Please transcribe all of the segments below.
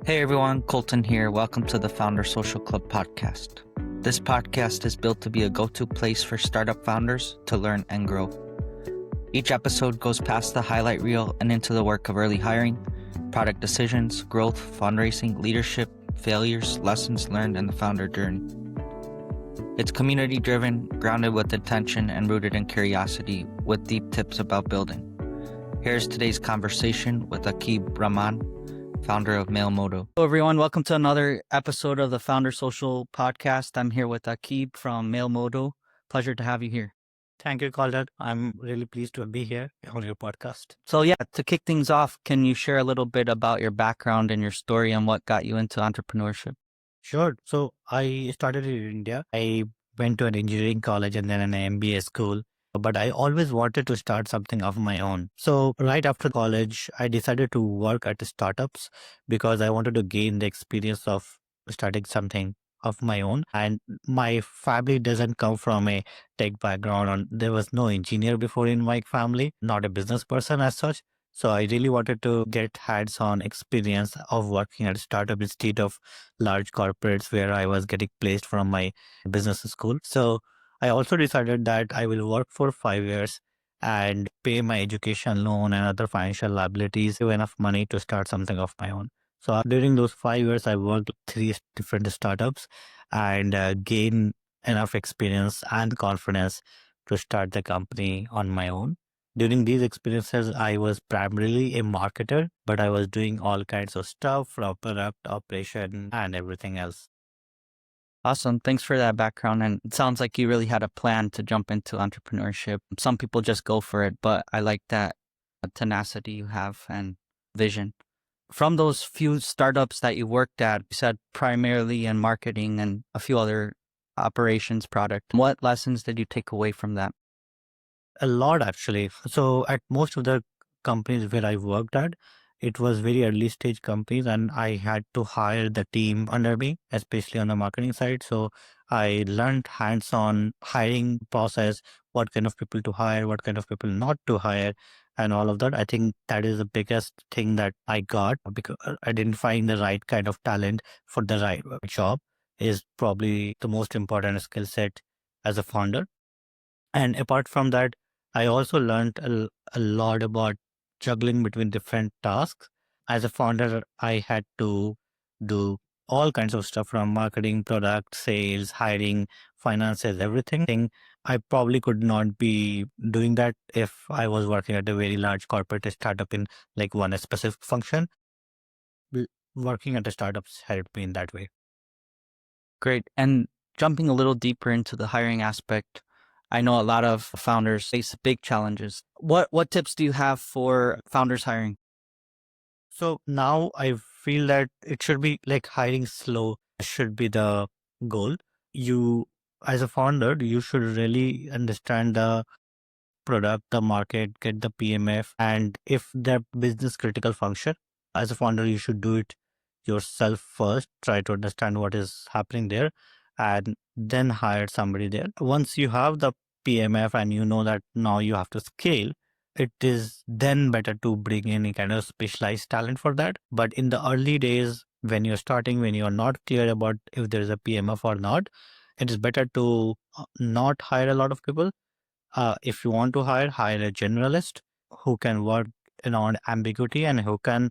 Hey everyone, Colton here. Welcome to the Founder Social Club podcast. This podcast is built to be a go-to place for startup founders to learn and grow. Each episode goes past the highlight reel and into the work of early hiring, product decisions, growth, fundraising, leadership, failures, lessons learned, and the founder journey. It's community-driven, grounded with intention, and rooted in curiosity with deep tips about building. Here's today's conversation with Akib Rahman, founder of Mailmodo. Hello everyone, welcome to another episode of the Founder Social podcast. I'm here with Akib from Mailmodo. Pleasure to have you here. Thank you, Colton. I'm really pleased to be here on your podcast. So to kick things off, can you share a little bit about your background and your story and what got you into entrepreneurship? Sure. So I started in India. I went to an engineering college and then an MBA school. But I always wanted to start something of my own. So right after college, I decided to work at startups because I wanted to gain the experience of starting something of my own. And my family doesn't come from a tech background, and there was no engineer before in my family, not a business person as such. So I really wanted to get hands-on experience of working at a startup instead of large corporates where I was getting placed from my business school. So I also decided that I will work for 5 years and pay my education loan and other financial liabilities, have enough money to start something of my own. So during those 5 years, I worked with 3 different startups and gained enough experience and confidence to start the company on my own. During these experiences, I was primarily a marketer, but I was doing all kinds of stuff from product operation and everything else. Awesome. Thanks for that background. And it sounds like you really had a plan to jump into entrepreneurship. Some people just go for it, but I like that tenacity you have and vision. From those few startups that you worked at, you said primarily in marketing and a few other operations product. What lessons did you take away from that? A lot, actually. So at most of the companies where I worked at, it was very early stage companies, and I had to hire the team under me, especially on the marketing side. So I learned hands-on hiring process, what kind of people to hire, what kind of people not to hire, and all of that. I think that is the biggest thing that I got, because identifying the right kind of talent for the right job is probably the most important skill set as a founder. And apart from that, I also learned a lot about juggling between different tasks. As a founder, I had to do all kinds of stuff from marketing, product, sales, hiring, finances, everything. I probably could not be doing that if I was working at a very large corporate startup in like one specific function. W- Working at a startups helped me in that way. Great. And jumping a little deeper into the hiring aspect, I know a lot of founders face big challenges. What tips do you have for founders hiring? So now I feel that it should be like hiring slow should be the goal. You, as a founder, you should really understand the product, the market, get the PMF, and if the business critical function, as a founder, you should do it yourself first. Try to understand what is happening there, and then hire somebody there. Once you have the PMF and you know that now you have to scale, it is then better to bring any kind of specialized talent for that. But in the early days, when you're starting, when you're not clear about if there is a PMF or not, it is better to not hire a lot of people. If you want to hire a generalist who can work on ambiguity and who can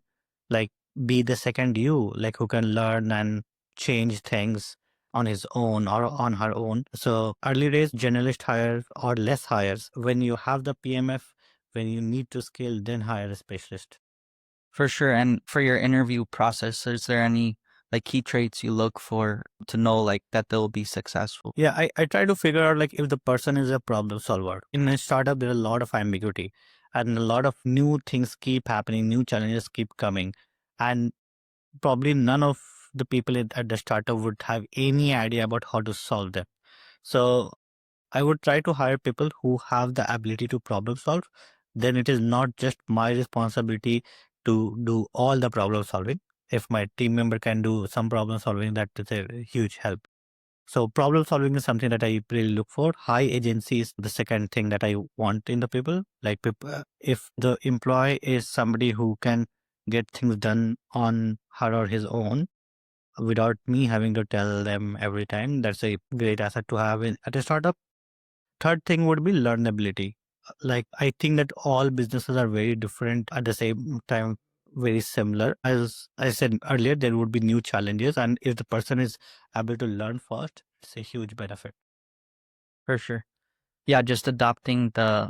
like be the second you, like who can learn and change things on his own or on her own. So early days, generalist hire or less hires. When you have the PMF, when you need to scale, then hire a specialist. For sure. And for your interview process, is there any like key traits you look for to know like that they'll be successful? Yeah, I try to figure out like if the person is a problem solver. In a startup, there are a lot of ambiguity and a lot of new things keep happening, new challenges keep coming. And probably none of the people at the startup would have any idea about how to solve them. So I would try to hire people who have the ability to problem solve. Then it is not just my responsibility to do all the problem solving. If my team member can do some problem solving, that is a huge help. So problem solving is something that I really look for. High agency is the second thing that I want in the people. Like if the employee is somebody who can get things done on her or his own without me having to tell them every time. That's a great asset to have at a startup. Third thing would be learnability. Like, I think that all businesses are very different at the same time, very similar. As I said earlier, there would be new challenges, and if the person is able to learn fast, it's a huge benefit. For sure. Yeah, just adopting the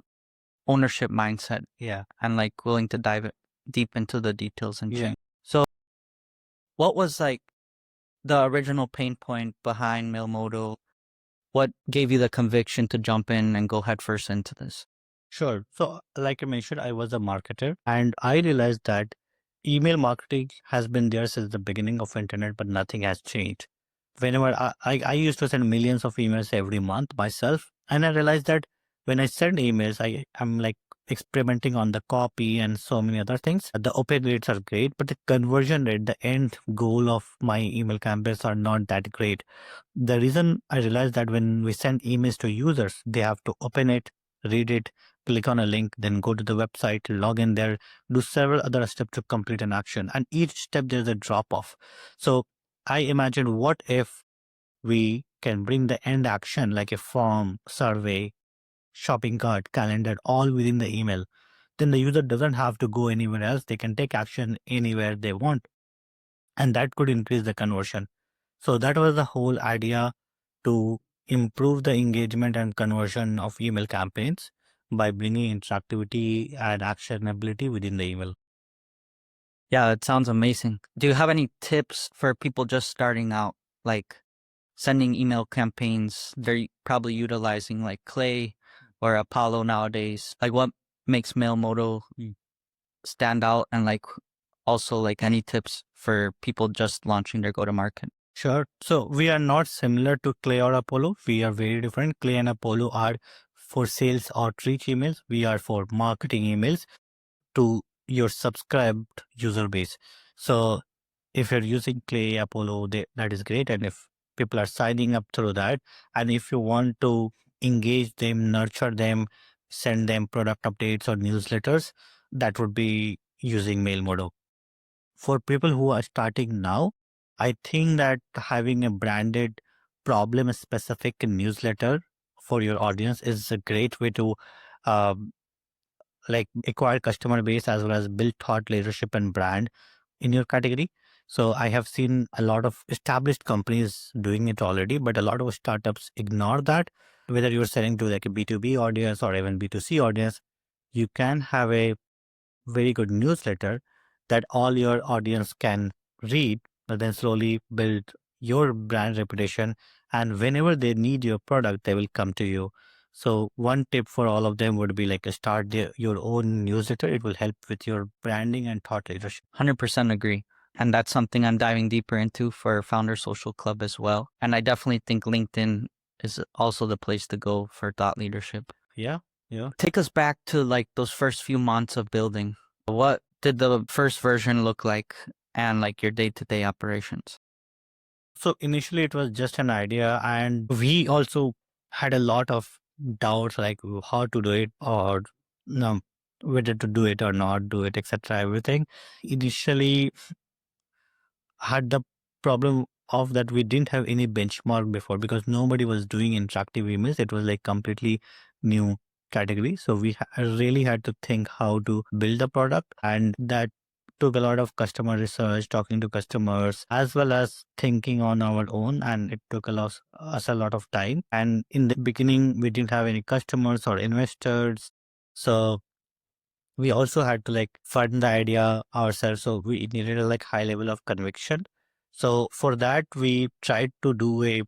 ownership mindset. Yeah. And like willing to dive deep into the details and Yeah. change. So what was like the original pain point behind Mailmodo? What gave you the conviction to jump in and go headfirst into this? Sure. So, like I mentioned, I was a marketer, and I realized that email marketing has been there since the beginning of internet, but nothing has changed. Whenever I used to send millions of emails every month myself, and I realized that when I send emails, I'm like experimenting on the copy and so many other things. The open rates are great, but the conversion rate, the end goal of my email campaigns are not that great. The reason I realized that when we send emails to users, they have to open it, read it, click on a link, then go to the website, log in there, do several other steps to complete an action. And each step there's a drop off. So I imagined, what if we can bring the end action like a form, survey, shopping cart, calendar, all within the email. Then the user doesn't have to go anywhere else. They can take action anywhere they want. And that could increase the conversion. So that was the whole idea, to improve the engagement and conversion of email campaigns by bringing interactivity and actionability within the email. Yeah, it sounds amazing. Do you have any tips for people just starting out, like sending email campaigns? They're probably utilizing like Clay or Apollo nowadays. Like, what makes Mailmodo stand out, and like also like any tips for people just launching their go-to-market? Sure. So we are not similar to Clay or Apollo. We are very different. Clay and Apollo are for sales outreach emails. We are for marketing emails to your subscribed user base. So if you're using Clay, Apollo, that is great. And if people are signing up through that, and if you want to engage them, nurture them, send them product updates or newsletters, that would be using Mailmodo. For people who are starting now, I think that having a branded problem specific newsletter for your audience is a great way to um, like acquire customer base as well as build thought leadership and brand in your category. So I have seen a lot of established companies doing it already, but a lot of startups ignore that. Whether you're selling to like a B2B audience or even B2C audience, you can have a very good newsletter that all your audience can read, but then slowly build your brand reputation. And whenever they need your product, they will come to you. So one tip for all of them would be like start your own newsletter. It will help with your branding and thought leadership. 100% agree. And that's something I'm diving deeper into for Founder Social Club as well. And I definitely think LinkedIn is also the place to go for thought leadership. Yeah. Take us back to like those first few months of building. What did the first version look like, and like your day-to-day operations? So initially it was just an idea, and we also had a lot of doubts like how to do it, or no, whether to do it or not do it, etc. Everything. Initially had the problem of that we didn't have any benchmark before, because nobody was doing interactive emails. It was like completely new category. So we really had to think how to build the product, and that took a lot of customer research, talking to customers, as well as thinking on our own, and it took us a lot of time. And in the beginning, we didn't have any customers or investors, so we also had to like fund the idea ourselves. So we needed a like high level of conviction. So for that, we tried to do a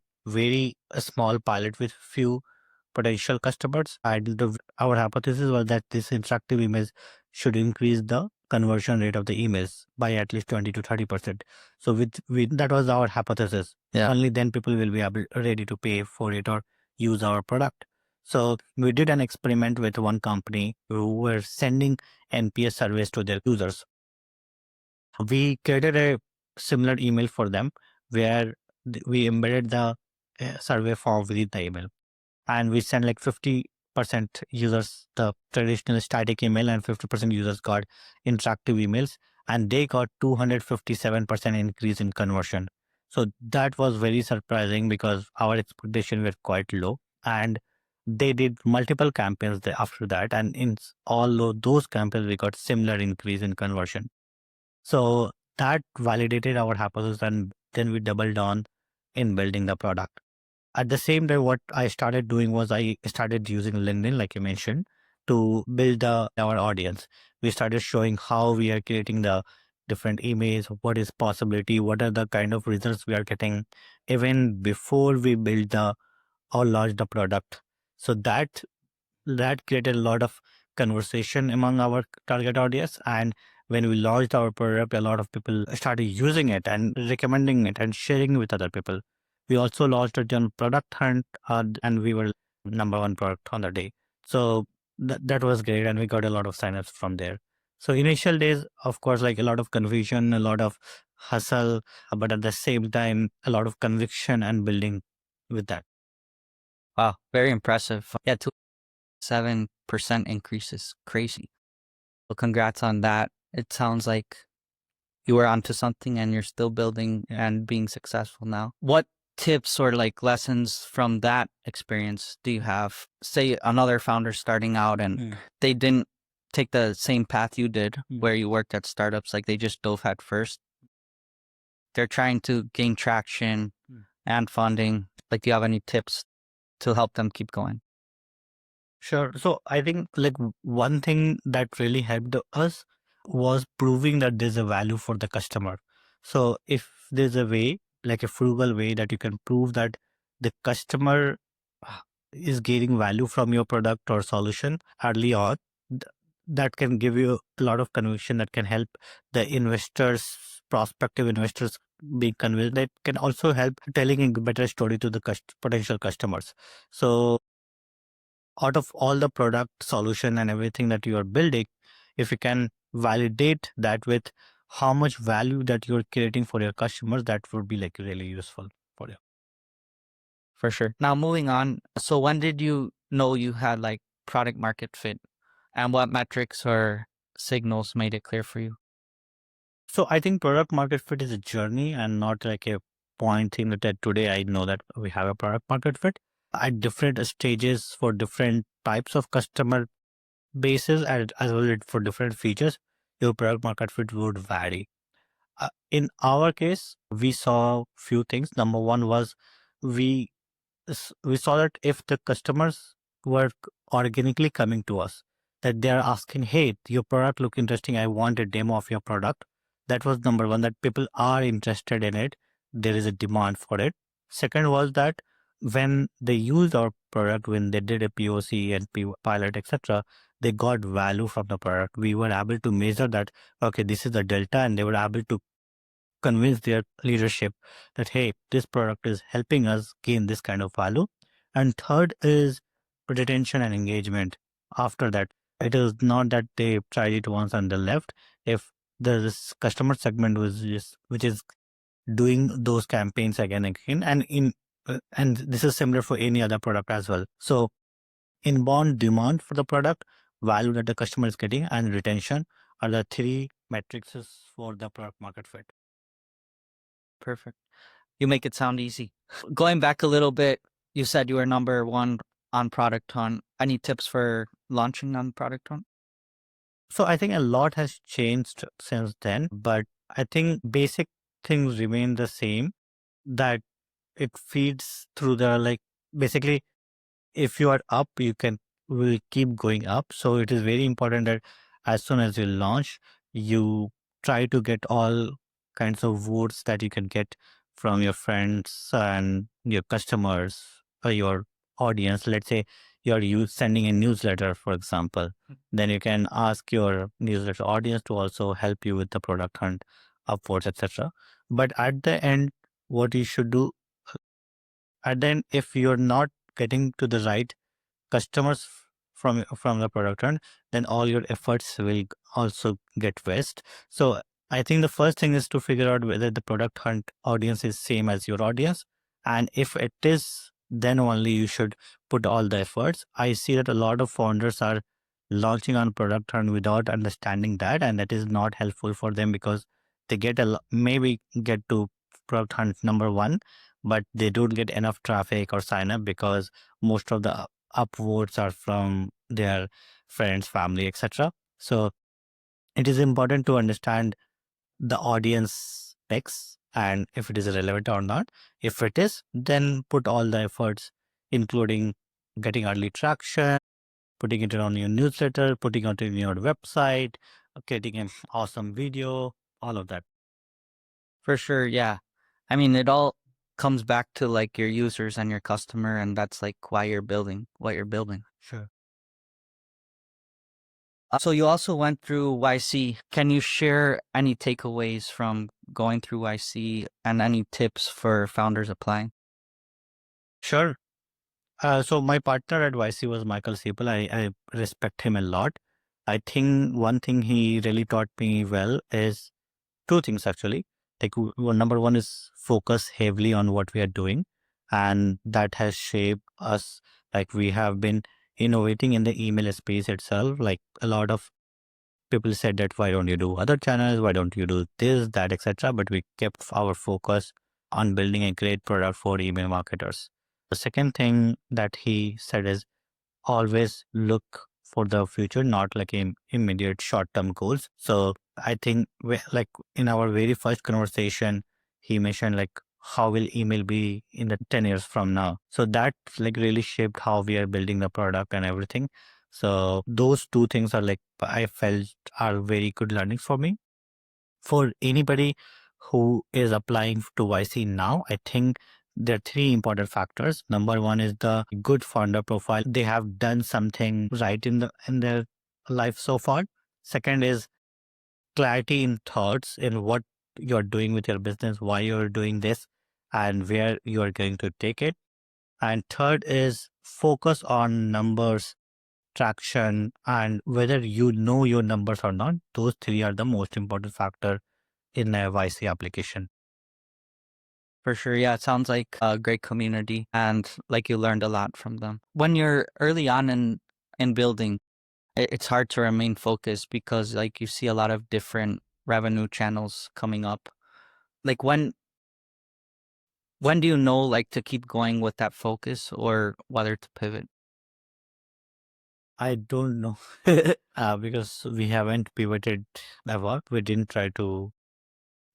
small pilot with few potential customers. Our hypothesis was that this interactive image should increase the conversion rate of the emails by at least 20 to 30%. So with that was our hypothesis. Yeah. Only then people will be ready to pay for it or use our product. So we did an experiment with one company who were sending NPS surveys to their users. We created a similar email for them where we embedded the survey form within the email, and we sent like 50% users the traditional static email, and 50% users got interactive emails. and they got 257% increase in conversion. So that was very surprising because our expectations were quite low, and they did multiple campaigns after that, and in all of those campaigns we got similar increase in conversion. So that validated our hypothesis, and then we doubled on in building the product. At the same time, what I started doing was I started using LinkedIn, like you mentioned, to build our audience. We started showing how we are creating the different emails, what is possibility, what are the kind of results we are getting, even before we build the or launch the product. So that created a lot of conversation among our target audience. And when we launched our product, a lot of people started using it and recommending it and sharing with other people. We also launched it on product hunt, and we were number one product on the day. So that was great, and we got a lot of signups from there. So initial days, of course, like a lot of confusion, a lot of hustle, but at the same time, a lot of conviction and building with that. Wow, very impressive. Yeah, 7% increase is crazy. Well, congrats on that. It sounds like you were onto something and you're still building and being successful now. What tips or like lessons from that experience do you have? Say another founder starting out and they didn't take the same path you did where you worked at startups, like they just dove head first. They're trying to gain traction and funding. Like, do you have any tips to help them keep going? Sure. So I think like one thing that really helped us was proving that there's a value for the customer. So if there's a way, like a frugal way that you can prove that the customer is gaining value from your product or solution early on, th- that can give you a lot of conviction, that can help the investors, prospective investors be convinced. That can also help telling a better story to the potential customers. So out of all the product solution and everything that you are building, if you can validate that with how much value that you're creating for your customers, that would be like really useful for you. For sure. Now moving on. So when did you know you had like product market fit, and what metrics or signals made it clear for you? So I think product market fit is a journey and not like a point thing that today I know that we have a product market fit. At different stages for different types of customer bases, and as well as for different features, your product market fit would vary. In our case, we saw few things. Number one was we we saw that if the customers were organically coming to us, that they are asking, "Hey, your product look interesting. I want a demo of your product." That was number one. That people are interested in it. There is a demand for it. Second was that when they used our product, when they did a POC and pilot, etc., they got value from the product. We were able to measure that. Okay, this is the delta, and they were able to convince their leadership that, hey, this product is helping us gain this kind of value. And third is retention and engagement. After that, it is not that they tried it once and they left. If this customer segment which is doing those campaigns again and again, and this is similar for any other product as well. So inbound demand for the product, value that the customer is getting, and retention are the three metrics for the product market fit. Perfect. You make it sound easy. Going back a little bit, you said you were number one on Product Hunt. Any tips for launching on Product Hunt? So I think a lot has changed since then, but I think basic things remain the same, that it feeds through the like basically if you are up, you can will keep going up. So it is very important that as soon as you launch, you try to get all kinds of votes that you can get from your friends and your customers or your audience. Let's say you're sending a newsletter, for example, then you can ask your newsletter audience to also help you with the product hunt, upvotes, etc. But at the end, what you should do at the end, if you're not getting to the right customers from the product hunt, then all your efforts will also get waste. So I think the first thing is to figure out whether the product hunt audience is same as your audience, and if it is, then only you should put all the efforts. I see that a lot of founders are launching on product hunt without understanding that, and that is not helpful for them because they get maybe get to product hunt number one, but they don't get enough traffic or sign up because most of the upvotes are from their friends, family, etc. So it is important to understand the audience specs and if it is relevant or not. If it is, then put all the efforts, including getting early traction, putting it on your newsletter, putting it on your website, getting an awesome video, all of that. For sure, yeah. I mean, it all comes back to like your users and your customer, and that's like why you're building what you're building. Sure. So you also went through YC. Can you share any takeaways from going through YC and any tips for founders applying? Sure. So my partner at YC was Michael Siebel. I respect him a lot. I think one thing he really taught me well is two things actually. Like number one is focus heavily on what we are doing, and that has shaped us. Like we have been innovating in the email space itself. Like a lot of people said that why don't you do other channels? Why don't you do this, that, etc. But we kept our focus on building a great product for email marketers. The second thing that he said is always look for the future, not like immediate short-term goals. So I think like in our very first conversation, he mentioned like how will email be in the 10 years from now. So that like really shaped how we are building the product and everything. So those two things are like I felt are very good learnings for me. For anybody who is applying to YC now, I think there are three important factors. Number one is the good founder profile. They have done something right in their life so far. Second is clarity in thoughts in what you're doing with your business, why you're doing this, and where you are going to take it. And third is focus on numbers, traction, and whether you know your numbers or not. Those three are the most important factor in a YC application. For sure, yeah. It sounds like a great community and like you learned a lot from them. When you're early on in building, it's hard to remain focused because like you see a lot of different revenue channels coming up. Like when do you know like to keep going with that focus or whether to pivot? I don't know because we haven't pivoted ever. We didn't try to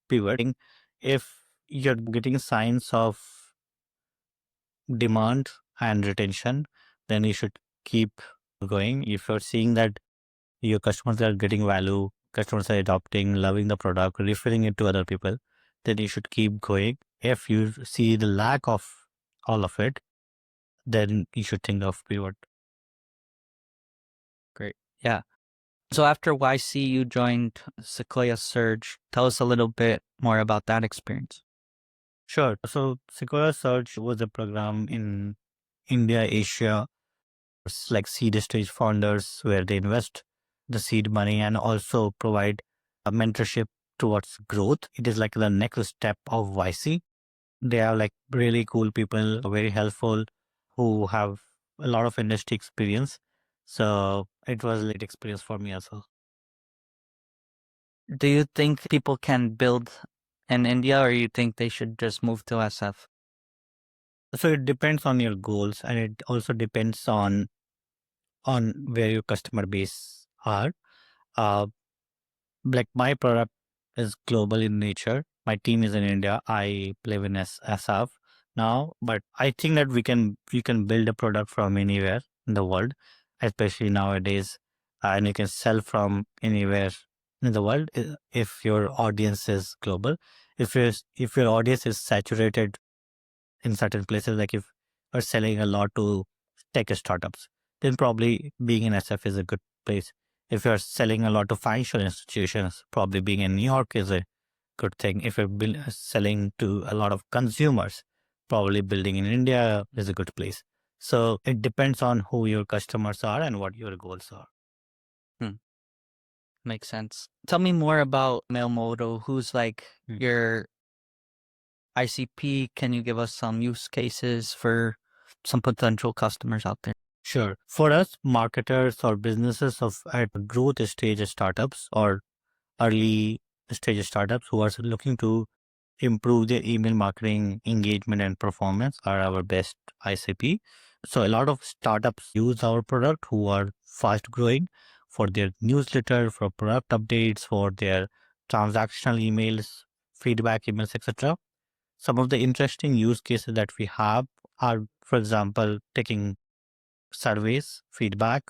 pivot. If you're getting signs of demand and retention, then you should keep going. If you're seeing that your customers are getting value, customers are adopting, loving the product, referring it to other people, then you should keep going. If you see the lack of all of it, then you should think of pivot. Great. Yeah. So after YC, you joined Sequoia Surge. Tell us a little bit more about that experience. Sure. So Sequoia Surge was a program in India, Asia, like seed stage founders where they invest the seed money and also provide a mentorship towards growth. It is like the next step of YC. They are like really cool people, very helpful, who have a lot of industry experience. So it was a late experience for me as well. Do you think people can build in India or you think they should just move to SF? So it depends on your goals and it also depends on where your customer base are. Uh, like my product is global in nature. My team is in India. I live in SF now, but I think that we can build a product from anywhere in the world, especially nowadays, and you can sell from anywhere in the world if your audience is global. If your audience is saturated in certain places, like if you're selling a lot to tech startups, then probably being in SF is a good place. If you're selling a lot to financial institutions, probably being in New York is a good thing. If you're selling to a lot of consumers, probably building in India is a good place. So it depends on who your customers are and what your goals are. Hmm. Makes sense. Tell me more about Mailmodo. Who's like your ICP? Can you give us some use cases for some potential customers out there? Sure. For us, marketers or businesses of at growth stage startups or early stage startups who are looking to improve their email marketing engagement and performance are our best ICP. So a lot of startups use our product who are fast growing for their newsletter, for product updates, for their transactional emails, feedback emails, etc. Some of the interesting use cases that we have are, for example, taking surveys, feedback,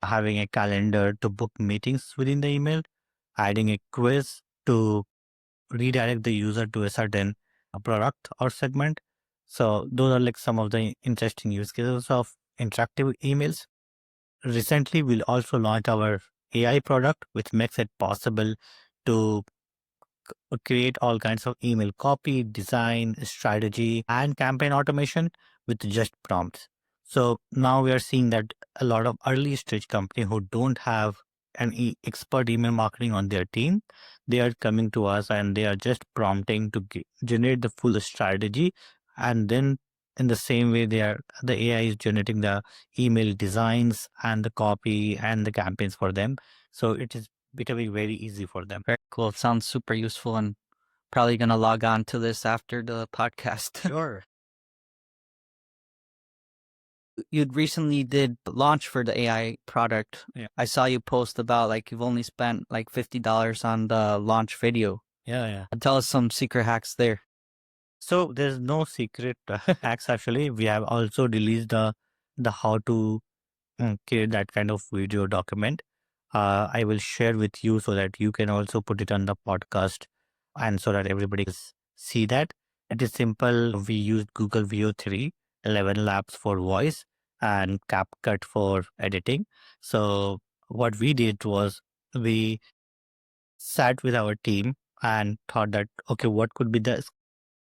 having a calendar to book meetings within the email, adding a quiz to redirect the user to a certain product or segment. So those are like some of the interesting use cases of interactive emails. Recently, we'll also launch our AI product, which makes it possible to create all kinds of email copy, design, strategy, and campaign automation with just prompts. So now we are seeing that a lot of early stage company who don't have an expert email marketing on their team, they are coming to us and they are just prompting to generate the full strategy, and then in the same way the AI is generating the email designs and the copy and the campaigns for them. So it is becoming very easy for them. Very cool. It sounds super useful, and probably going to log on to this after the podcast. Sure. You'd recently did launch for the AI product. Yeah. I saw you post about like you've only spent like $50 on the launch video. Yeah. Tell us some secret hacks there. So there's no secret hacks actually. We have also released the how to create that kind of video document. I will share with you so that you can also put it on the podcast and so that everybody can see that. It is simple. We used Google VO3, 11 Labs for voice, and CapCut for editing. So what we did was we sat with our team and thought that, okay, what could be the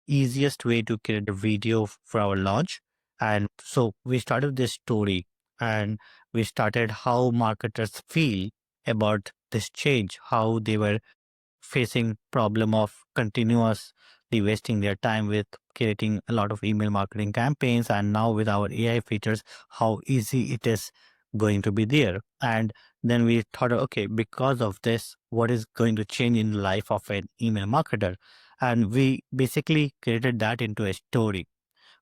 easiest way to create a video for our launch? And so we started this story and we started how marketers feel about this change, how they were facing problem of continuously wasting their time with creating a lot of email marketing campaigns, and now with our AI features how easy it is going to be there. And then we thought, okay, because of this, what is going to change in the life of an email marketer? And we basically created that into a story.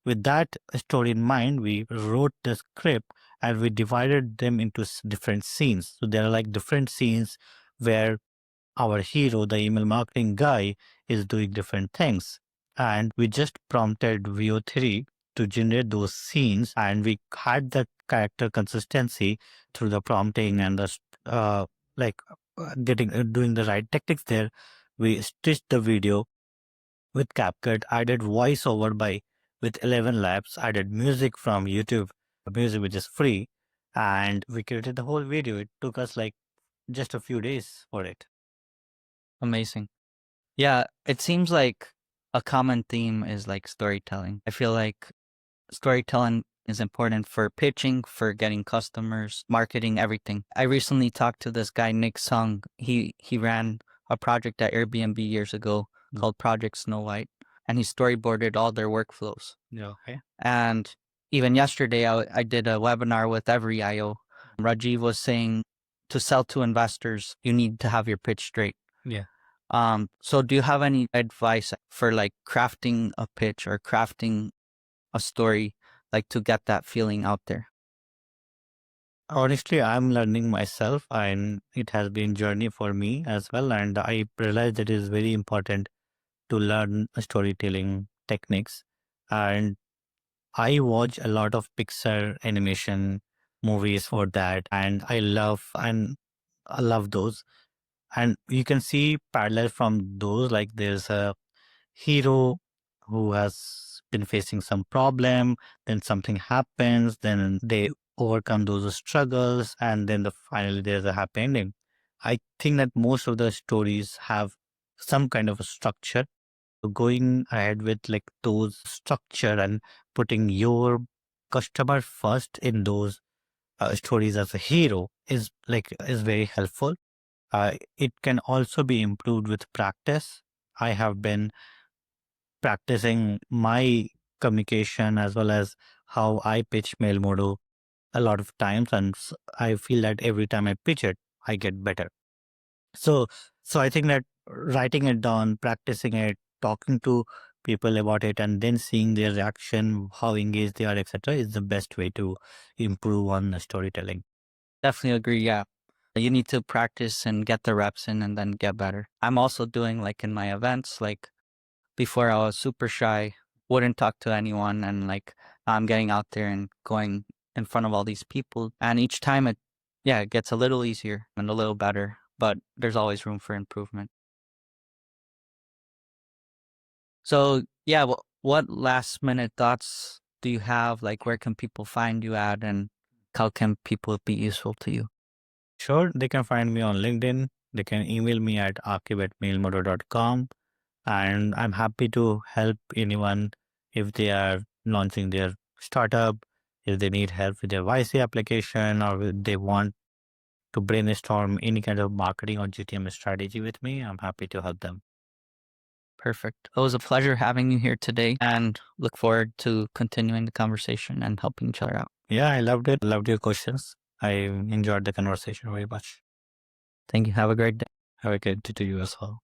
With that story in mind, we wrote the script and we divided them into different scenes. So there are like different scenes where our hero, the email marketing guy, is doing different things. And we just prompted VO3 to generate those scenes, and we had the character consistency through the prompting and the like getting doing the right tactics there. We stitched the video with CapCut, added voiceover by with 11 Labs, added music from YouTube, music which is free, and we created the whole video. It took us like just a few days for it. Amazing. Yeah, it seems like a common theme is like storytelling. I feel like storytelling is important for pitching, for getting customers, marketing, everything. I recently talked to this guy, Nick Sung. He ran a project at Airbnb years ago called Project Snow White, and he storyboarded all their workflows. Yeah. Okay. And even yesterday, I did a webinar with Every IO. Rajiv was saying to sell to investors, you need to have your pitch straight. Yeah. So do you have any advice for like crafting a pitch or crafting a story, like to get that feeling out there? Honestly, I'm learning myself, and it has been journey for me as well. And I realized it is very important to learn storytelling techniques. And I watch a lot of Pixar animation movies for that, and I love those. And you can see parallel from those. Like there's a hero who has been facing some problem, then something happens, then they overcome those struggles, and then finally there's a happy ending. I think that most of the stories have some kind of a structure. So going ahead with like those structure and putting your customer first in those stories as a hero is very helpful. It can also be improved with practice. I have been practicing my communication as well as how I pitch Mailmodo a lot of times, and I feel that every time I pitch it, I get better. So, so I think that writing it down, practicing it, talking to people about it, and then seeing their reaction, how engaged they are, etc., is the best way to improve on the storytelling. Definitely agree. Yeah. You need to practice and get the reps in and then get better. I'm also doing like in my events, like before I was super shy, wouldn't talk to anyone. And like I'm getting out there and going in front of all these people. And each time it gets a little easier and a little better, but there's always room for improvement. So yeah, what last minute thoughts do you have? Like where can people find you at and how can people be useful to you? Sure, they can find me on LinkedIn. They can email me at akib@mailmodo.com. And I'm happy to help anyone if they are launching their startup, if they need help with their YC application, or if they want to brainstorm any kind of marketing or GTM strategy with me. I'm happy to help them. Perfect. It was a pleasure having you here today and look forward to continuing the conversation and helping each other out. Yeah, I loved it. Loved your questions. I enjoyed the conversation very much. Thank you. Have a great day. Have a good day to you as well.